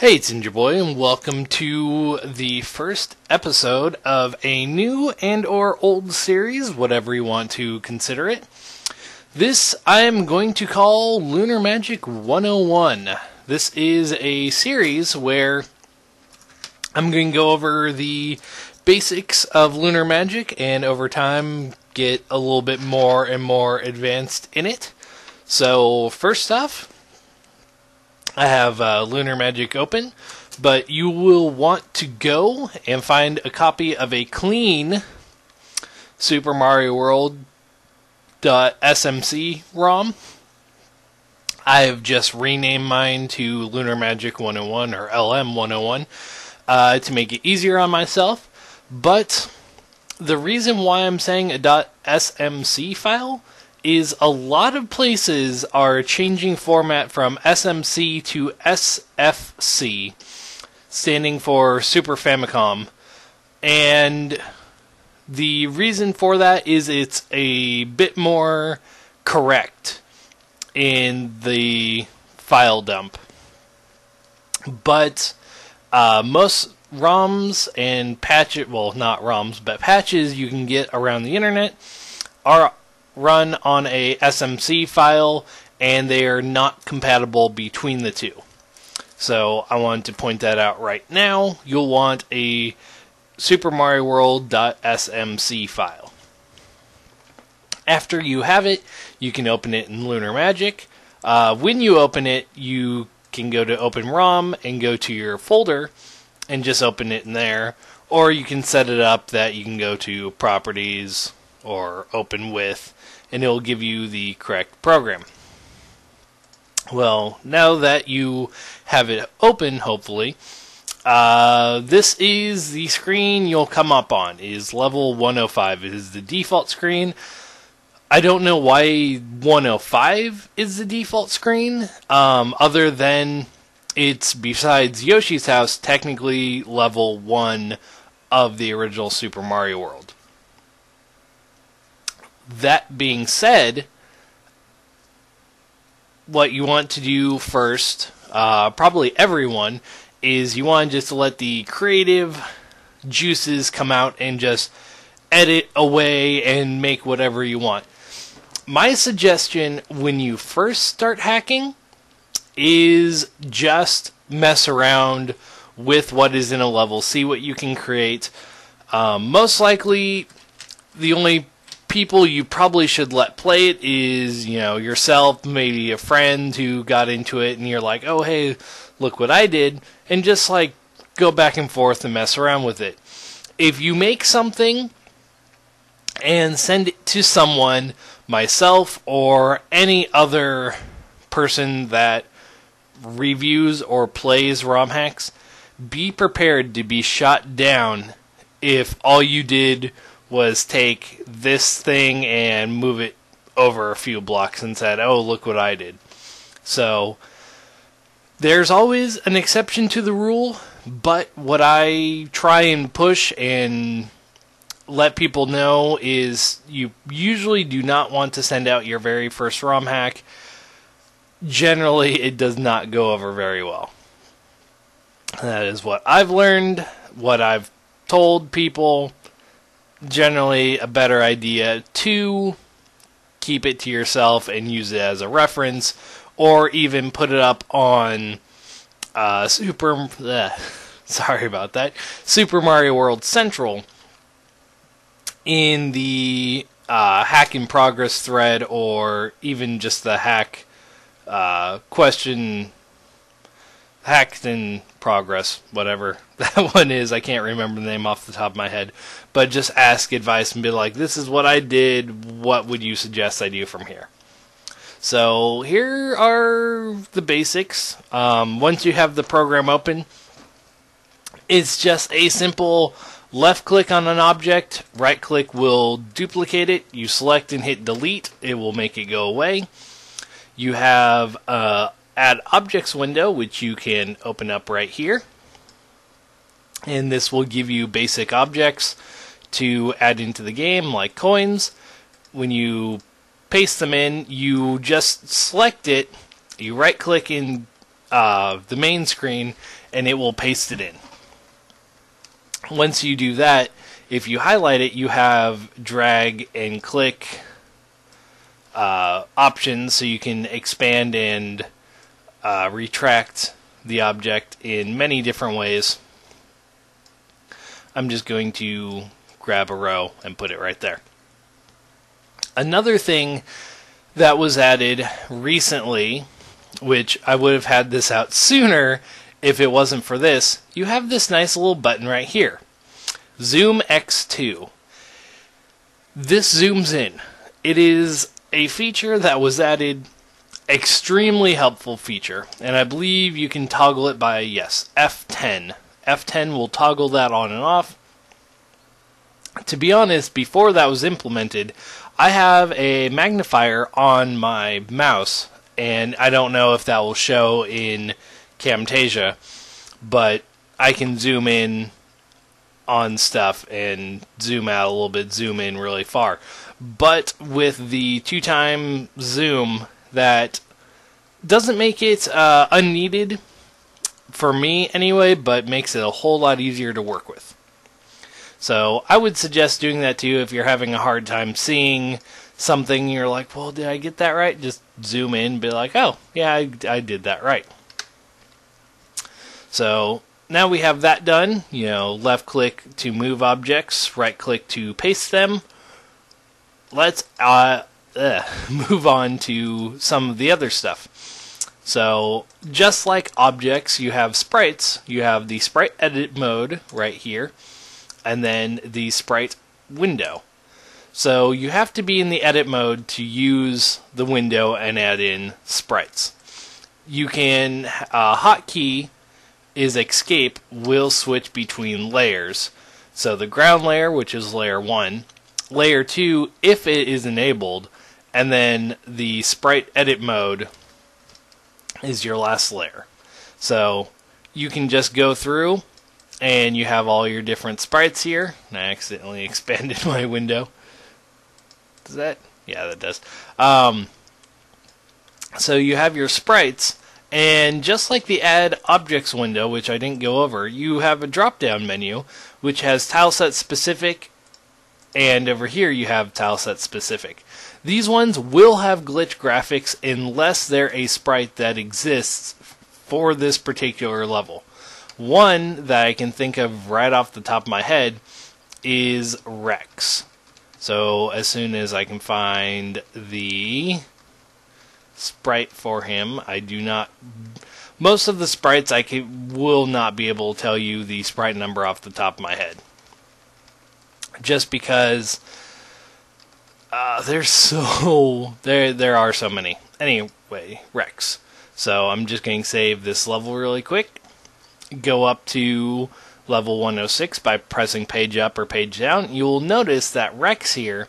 Hey, it's Ginger Boy, and welcome to the first episode of a new and/or old series, whatever you want to consider it. This I am going to call Lunar Magic 101. This is a series where I'm going to go over the basics of Lunar Magic, and over time get a little bit more and more advanced in it. So, first off, I have Lunar Magic open, but you will want to go and find a copy of a clean Super Mario World .smc ROM. I have just renamed mine to Lunar Magic 101 or LM 101 to make it easier on myself. But the reason why I'm saying a .smc file is a lot of places are changing format from SMC to SFC, standing for Super Famicom. And the reason for that is it's a bit more correct in the file dump. But most ROMs and patches, well, not ROMs, but patches you can get around the internet are run on a SMC file, and they are not compatible between the two. So I wanted to point that out right now. You'll want a Super Mario World .smc file. After you have it, you can open it in Lunar Magic. When you open it, you can go to Open ROM and go to your folder and just open it in there. Or you can set it up that you can go to Properties or Open With, and it will give you the correct program. Well, now that you have it open, hopefully, this is the screen you'll come up on. It is level 105. It is the default screen. I don't know why 105 is the default screen, other than it's, besides Yoshi's House, technically level 1 of the original Super Mario World. That being said, what you want to do first, probably everyone, is you want just to let the creative juices come out and just edit away and make whatever you want. My suggestion when you first start hacking is just mess around with what is in a level, see what you can create. Most likely, the only people you probably should let play it is, yourself, maybe a friend who got into it, and you're like, oh, hey, look what I did, and just, go back and forth and mess around with it. If you make something and send it to someone, myself, or any other person that reviews or plays ROM hacks, be prepared to be shot down if all you did was take this thing and move it over a few blocks and said, oh, look what I did. So, there's always an exception to the rule, but what I try and push and let people know is you usually do not want to send out your very first ROM hack. Generally, it does not go over very well. That is what I've learned, what I've told people. Generally a better idea to keep it to yourself and use it as a reference, or even put it up on Super Mario World Central in the hack in progress thread, or even just the hack question hacked in progress, whatever that one is. I can't remember the name off the top of my head, but just ask advice and be like, this is what I did, what would you suggest I do from here? So here are the basics. Once you have the program open, it's just a simple left click on an object, right click will duplicate it, you select and hit delete, it will make it go away. You have Add Objects window, which you can open up right here. And this will give you basic objects to add into the game, like coins. When you paste them in, you just select it, you right click in the main screen, and it will paste it in. Once you do that, if you highlight it, you have drag and click options, so you can expand and retract the object in many different ways. I'm just going to grab a row and put it right there. Another thing that was added recently, which I would have had this out sooner if it wasn't for this, you have this nice little button right here, Zoom X2. This zooms in. It is a feature that was added, extremely helpful feature, and I believe you can toggle it by, yes, F10. F10 will toggle that on and off. To be honest, before that was implemented, I have a magnifier on my mouse, and I don't know if that will show in Camtasia, but I can zoom in on stuff and zoom out a little bit, zoom in really far. But with the 2x zoom, that doesn't make it unneeded, for me anyway, but makes it a whole lot easier to work with. So I would suggest doing that too if you're having a hard time seeing something. You're like, well, did I get that right? Just zoom in and be like, oh, yeah, I did that right. So now we have that done. You know, left click to move objects, right click to paste them. Let's move on to some of the other stuff. So just like objects, you have sprites. You have the sprite edit mode right here, and then the sprite window. So you have to be in the edit mode to use the window and add in sprites. You can, hotkey is escape, will switch between layers. So the ground layer, which is layer 1, layer 2 if it is enabled, and then the sprite edit mode is your last layer. So you can just go through and you have all your different sprites here. And I accidentally expanded my window. Does that? Yeah, that does. So you have your sprites, and just like the add objects window, which I didn't go over, you have a drop down menu which has tileset specific, and over here you have tileset specific. These ones will have glitch graphics unless they're a sprite that exists for this particular level. One that I can think of right off the top of my head is Rex. So as soon as I can find the sprite for him, I do not... Most of the sprites will not be able to tell you the sprite number off the top of my head. Just because there are so many. Anyway, Rex. So I'm just going to save this level really quick. Go up to level 106 by pressing page up or page down. You'll notice that Rex here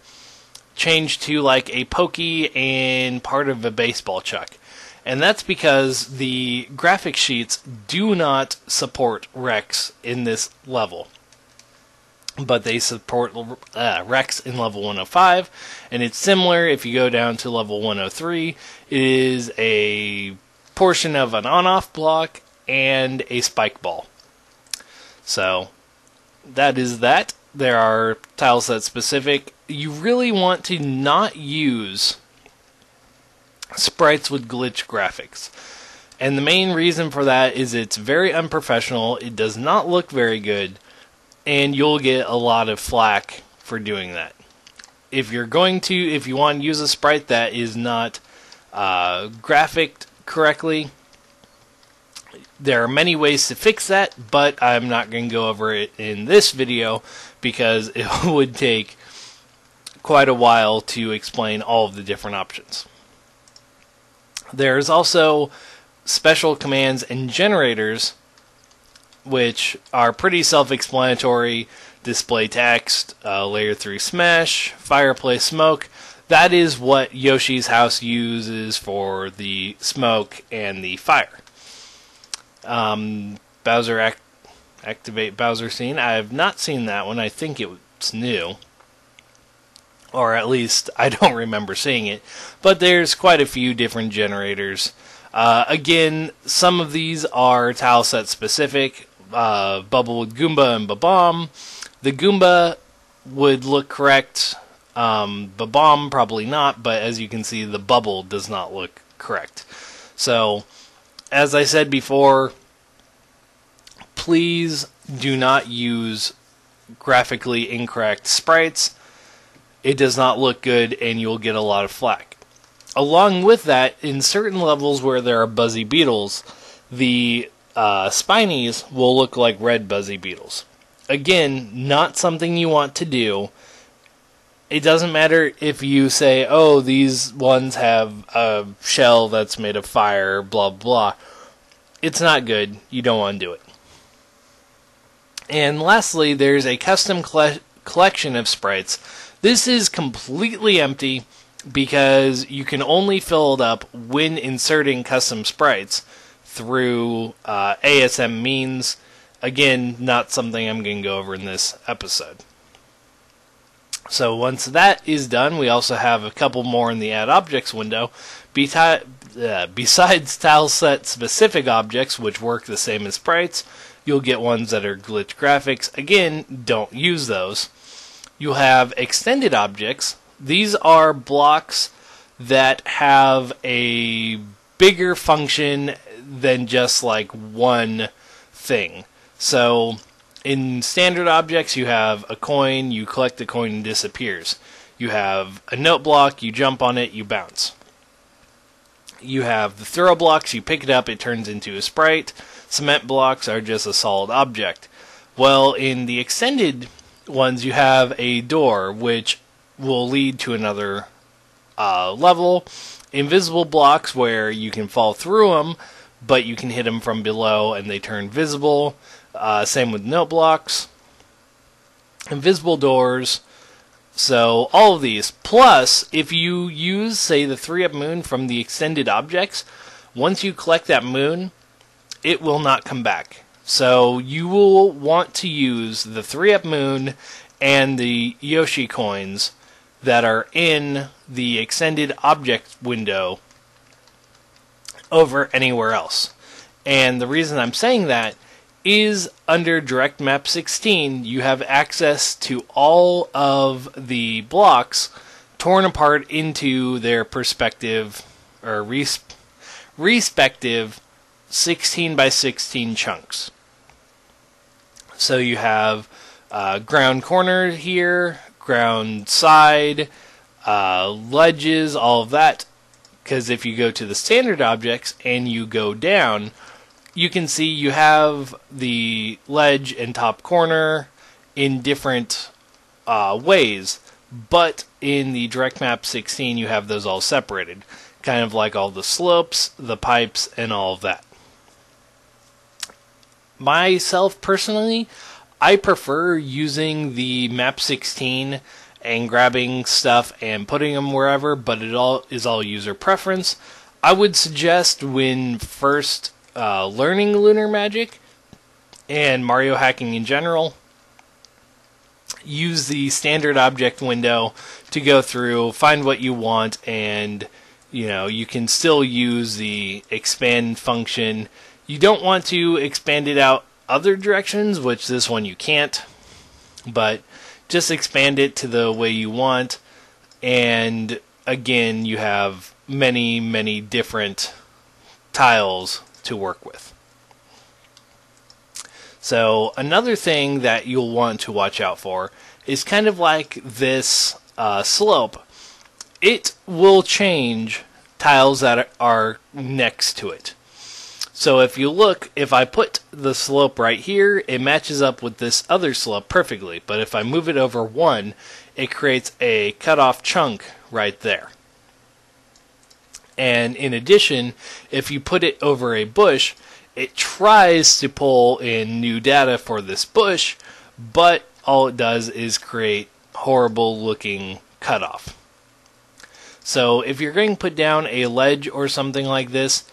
changed to like a pokey and part of a baseball chuck. And that's because the graphic sheets do not support Rex in this level. But they support Rex in level 105, and it's similar if you go down to level 103. It is a portion of an on-off block and a spike ball. So that is that. There are tileset specific. You really want to not use sprites with glitch graphics. And the main reason for that is it's very unprofessional. It does not look very good. And you'll get a lot of flack for doing that. If you want to use a sprite that is not graphicked correctly, there are many ways to fix that, but I'm not going to go over it in this video because it would take quite a while to explain all of the different options. There's also special commands and generators, which are pretty self-explanatory. Display text, layer 3 smash, fireplace smoke. That is what Yoshi's house uses for the smoke and the fire. Bowser activate Bowser scene. I have not seen that one. I think it's new. Or at least I don't remember seeing it. But there's quite a few different generators. Again, some of these are tile set specific. Bubble with Goomba and Babomb. The Goomba would look correct. Babomb probably not, but as you can see, the bubble does not look correct. So, as I said before, please do not use graphically incorrect sprites. It does not look good, and you'll get a lot of flack. Along with that, in certain levels where there are buzzy beetles, the spinies will look like red buzzy beetles. Again, not something you want to do. It doesn't matter if you say, oh, these ones have a shell that's made of fire, blah, blah. It's not good. You don't want to do it. And lastly, there's a custom collection of sprites. This is completely empty because you can only fill it up when inserting custom sprites through ASM means. Again, not something I'm going to go over in this episode. So once that is done, we also have a couple more in the Add Objects window. Besides tile set specific objects, which work the same as sprites, you'll get ones that are glitch graphics. Again, don't use those. You'll have extended objects. These are blocks that have a bigger function than just like one thing. So, in standard objects, you have a coin, you collect the coin and it disappears. You have a note block, you jump on it, you bounce. You have the throw blocks, you pick it up, it turns into a sprite. Cement blocks are just a solid object. Well, in the extended ones, you have a door, which will lead to another level. Invisible blocks, where you can fall through them, but you can hit them from below and they turn visible. Same with note blocks. Invisible doors. So, all of these. Plus, if you use, say, the 3-up moon from the extended objects, once you collect that moon, it will not come back. So, you will want to use the 3-up moon and the Yoshi coins that are in the extended object window over anywhere else. And the reason I'm saying that is under Direct Map 16, you have access to all of the blocks torn apart into their respective 16 by 16 chunks. So you have ground corner here, ground side, ledges, all of that. Because if you go to the standard objects and you go down, you can see you have the ledge and top corner in different ways, but in the Direct Map 16 you have those all separated, kind of like all the slopes, the pipes, and all of that. Myself personally, I prefer using the Map 16 and grabbing stuff and putting them wherever, but it all is all user preference. I would suggest when first learning Lunar Magic and Mario hacking in general, use the standard object window to go through, find what you want, and you can still use the expand function. You don't want to expand it out other directions, which this one you can't, but just expand it to the way you want, and again you have many different tiles to work with. So another thing that you'll want to watch out for is kind of like this slope. It will change tiles that are next to it. So if you look, if I put the slope right here, it matches up with this other slope perfectly. But if I move it over one, it creates a cutoff chunk right there. And in addition, if you put it over a bush, it tries to pull in new data for this bush, but all it does is create horrible looking cutoff. So if you're going to put down a ledge or something like this,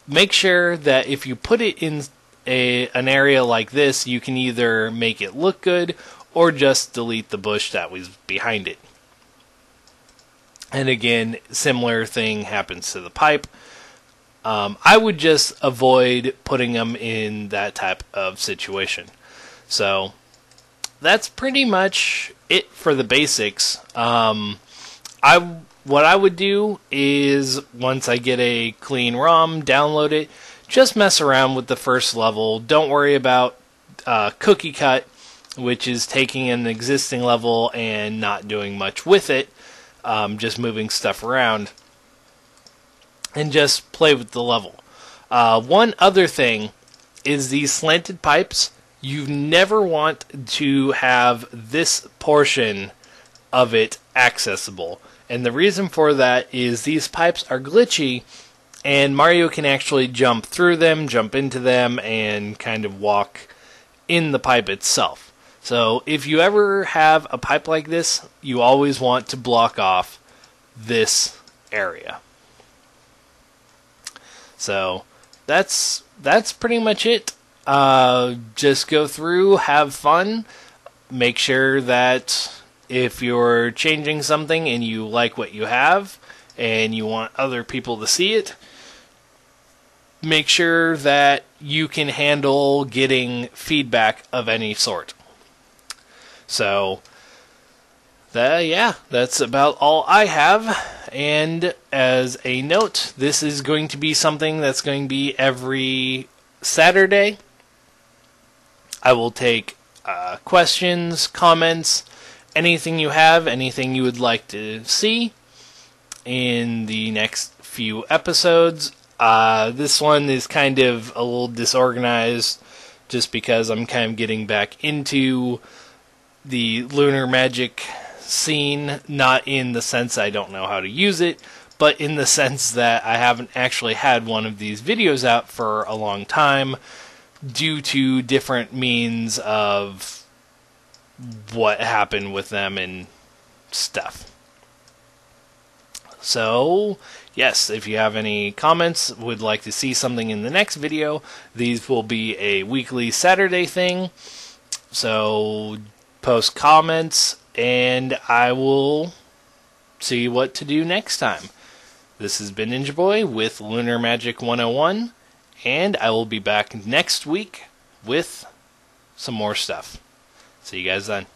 make sure that if you put it in an area like this, you can either make it look good or just delete the bush that was behind it. And again, similar thing happens to the pipe. I would just avoid putting them in that type of situation. So that's pretty much it for the basics. What I would do is, once I get a clean ROM, download it, just mess around with the first level. Don't worry about cookie cut, which is taking an existing level and not doing much with it, just moving stuff around, and just play with the level. One other thing is these slanted pipes. You never want to have this portion of it accessible. And the reason for that is these pipes are glitchy, and Mario can actually jump through them, jump into them, and kind of walk in the pipe itself. So if you ever have a pipe like this, you always want to block off this area. So that's pretty much it. Just go through, have fun, make sure that if you're changing something and you like what you have and you want other people to see it, make sure that you can handle getting feedback of any sort. So, that's about all I have. And as a note, this is going to be something that's going to be every Saturday. I will take questions, comments, anything you have, anything you would like to see in the next few episodes. This one is kind of a little disorganized just because I'm kind of getting back into the Lunar Magic scene, not in the sense I don't know how to use it, but in the sense that I haven't actually had one of these videos out for a long time due to different means of what happened with them and stuff. So, yes, if you have any comments, would like to see something in the next video, these will be a weekly Saturday thing. So, post comments, and I will see what to do next time. This has been Ninja Boy with Lunar Magic 101, and I will be back next week with some more stuff. See you guys then.